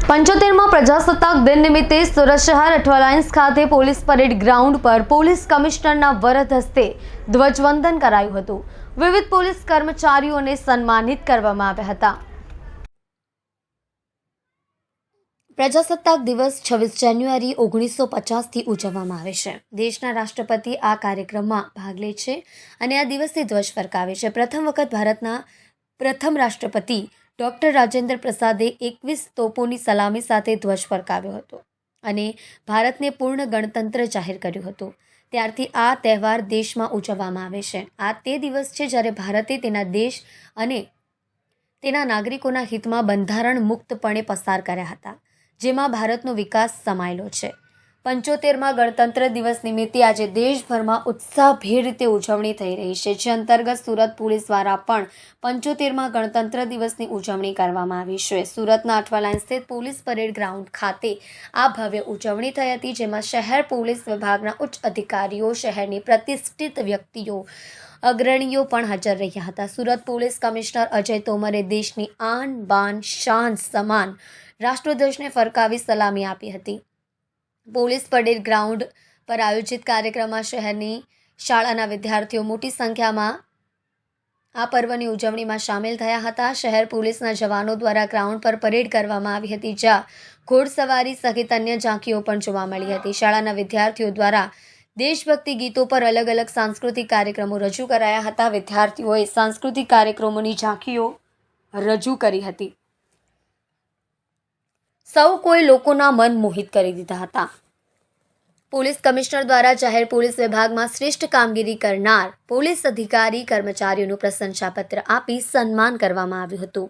પંચોતેરમાં પ્રજાસત્તાક દિન નિમિત્તે સુરત શહેર અઠવાલાઇન્સ ખાતે પોલીસ પરેડ ગ્રાઉન્ડ પર પોલીસ કમિશનરના વરદ હસ્તે ધ્વજવંદન કરાયું હતું. વિવિધ પોલીસ કર્મચારીઓને સન્માનિત કરવામાં આવ્યા હતા. પ્રજાસત્તાક દિવસ 26 જાન્યુઆરી 1950થી ઉજવવામાં આવે છે. દેશના રાષ્ટ્રપતિ આ કાર્યક્રમમાં ભાગ લે છે અને આ દિવસે ધ્વજ ફરકાવે છે. પ્રથમ વખત ભારતના પ્રથમ રાષ્ટ્રપતિ ડૉક્ટર રાજેન્દ્ર પ્રસાદે 21 તોપોની સલામી સાથે ધ્વજ ફરકાવ્યો હતો અને ભારતને પૂર્ણ ગણતંત્ર જાહેર કર્યું હતું. ત્યારથી આ તહેવાર દેશમાં ઉજવવામાં આવે છે. આ તે દિવસ છે જ્યારે ભારતે તેના દેશ અને તેના નાગરિકોના હિતમાં બંધારણ મુક્તપણે પસાર કર્યા હતા, જેમાં ભારતનો વિકાસ સમાયેલો છે. 75માં ગણતંત્ર દિવસ નિમિત્તે આજે દેશભરમાં ઉત્સાહભેર રીતે ઉજવણી થઈ રહી છે, જે અંતર્ગત સુરત પોલીસ દ્વારા પણ 75માં ગણતંત્ર દિવસની ઉજવણી કરવામાં આવી છે. સુરતના અઠવાલાઇન્સ સ્થિત પોલીસ પરેડ ગ્રાઉન્ડ ખાતે આ ભવ્ય ઉજવણી થઈ હતી, જેમાં શહેર પોલીસ વિભાગના ઉચ્ચ અધિકારીઓ, શહેરની પ્રતિષ્ઠિત વ્યક્તિઓ, અગ્રણીઓ પણ હાજર રહ્યા હતા. સુરત પોલીસ કમિશનર અજય તોમરે દેશની આન બાન શાન સમાન રાષ્ટ્રધ્વજને ફરકાવી સલામી આપી હતી. પોલીસ પરેડ ગ્રાઉન્ડ પર આયોજિત કાર્યક્રમમાં શહેરની શાળાના વિદ્યાર્થીઓ મોટી સંખ્યામાં આ પર્વની ઉજવણીમાં સામેલ થયા હતા. શહેર પોલીસના જવાનો દ્વારા ગ્રાઉન્ડ પર પરેડ કરવામાં આવી હતી, જ્યાં ઘોડસવારી સહિત અન્ય ઝાંખીઓ પણ જોવા મળી હતી. શાળાના વિદ્યાર્થીઓ દ્વારા દેશભક્તિ ગીતો પર અલગ અલગ સાંસ્કૃતિક કાર્યક્રમો રજૂ કરાયા હતા. વિદ્યાર્થીઓએ સાંસ્કૃતિક કાર્યક્રમોની ઝાંખીઓ રજૂ કરી હતી. સૌ કોઈ લોકોના મન મોહિત કરી દીધા હતા. પોલીસ કમિશનર દ્વારા જાહેર પોલીસ વિભાગમાં શ્રેષ્ઠ કામગીરી કરનાર પોલીસ અધિકારી કર્મચારીઓનું પ્રશંસાપત્ર આપી સન્માન કરવામાં આવ્યું હતું.